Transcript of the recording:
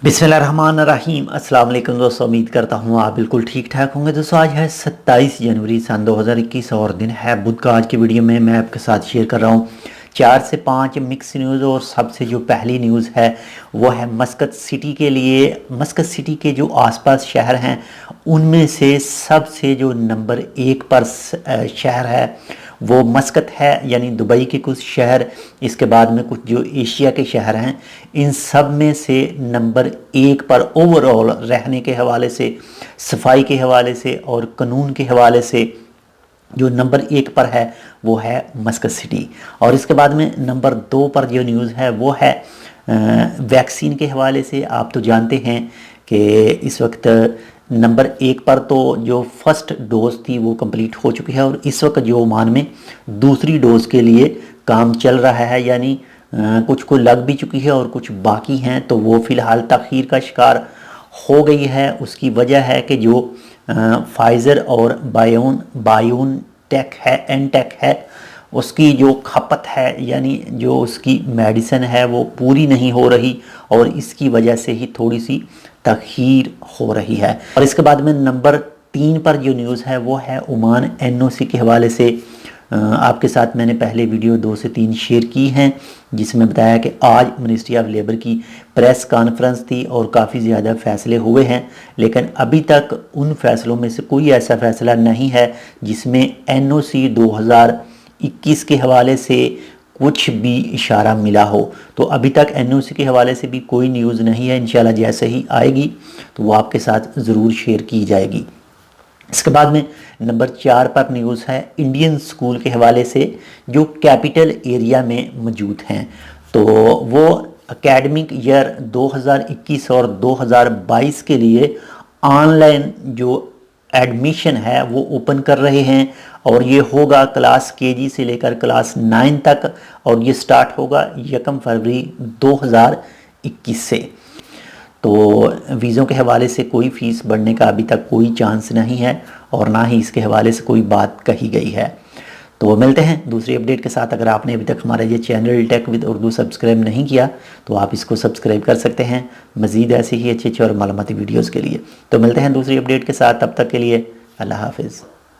बिस्मिल्लाहिर्रहमानिर्रहीम। अस्सलाम वालेकुम दोस्तों, उम्मीद करता हूँ आप बिल्कुल ठीक ठाक होंगे। दोस्तों आज है 27 जनवरी सन 2021 और दिन है बुध का। आज की वीडियो में मैं आपके साथ शेयर कर रहा हूँ 4 से 5 मिक्स न्यूज़। और सबसे जो पहली न्यूज़ है वो है मस्कत सिटी के लिए। मस्कत सिटी के जो आसपास शहर हैं उनमें से सबसे जो नंबर 1 पर शहर है वो मस्कत है, यानी दुबई के कुछ शहर, इसके बाद में कुछ जो एशिया के शहर हैं, इन सब में से नंबर 1 पर ओवरऑल रहने के हवाले से, सफाई के हवाले से और कानून के हवाले से जो नंबर 1 पर है वो है मस्कत सिटी। और इसके बाद में नंबर 2 पर जो न्यूज़ है वो है वैक्सीन के हवाले से। आप तो जानते हैं कि इस वक्त नंबर 1 पर तो जो फर्स्ट डोज थी वो कंप्लीट हो चुकी है और इस वक्त जो ओमान में दूसरी डोज के लिए काम चल रहा है, यानी कुछ को लग भी चुकी है और कुछ बाकी हैं, तो वो फ़िलहाल तख़ीर का शिकार हो गई है। उसकी वजह है कि जो फाइज़र और बायोनटेक है, एनटेक है, उसकी जो खपत है, यानी जो उसकी मेडिसिन है वो पूरी नहीं हो रही और इसकी वजह से ही थोड़ी सी तख़ीर हो रही है। और इसके बाद में नंबर 3 पर जो न्यूज़ है वो है ओमान एनओसी के हवाले से। आपके साथ मैंने पहले वीडियो 2 से 3 शेयर की हैं जिसमें बताया कि आज मिनिस्ट्री ऑफ लेबर की प्रेस कॉन्फ्रेंस थी और काफ़ी ज़्यादा फ़ैसले हुए हैं, लेकिन अभी तक उन फ़ैसलों में से कोई ऐसा फ़ैसला नहीं है जिसमें एनओसी 2021 के हवाले से कुछ भी इशारा मिला हो। तो अभी तक एनओसी के हवाले से भी कोई न्यूज़ नहीं है। इंशाल्लाह जैसे ही आएगी तो वो आपके साथ ज़रूर शेयर की जाएगी। इसके बाद में नंबर 4 पर न्यूज़ है इंडियन स्कूल के हवाले से जो कैपिटल एरिया में मौजूद हैं। तो वो एकेडमिक ईयर 2021 और 2022 के लिए ऑनलाइन जो एडमिशन है वो ओपन कर रहे हैं और ये होगा क्लास केजी से लेकर क्लास 9 तक और ये स्टार्ट होगा 1 फरवरी 2021 से। तो वीज़ों के हवाले से कोई फ़ीस बढ़ने का अभी तक कोई चांस नहीं है और ना ही इसके हवाले से कोई बात कही गई है। तो मिलते हैं दूसरी अपडेट के साथ। अगर आपने अभी तक हमारा ये channel Tech with Urdu subscribe नहीं किया तो आप इसको सब्सक्राइब कर सकते हैं मज़ीद ऐसी ही अच्छी और मालूमाती वीडियोज़ के लिए। तो मिलते हैं दूसरी अपडेट के साथ, तब तक के लिए अल्लाह हाफिज़।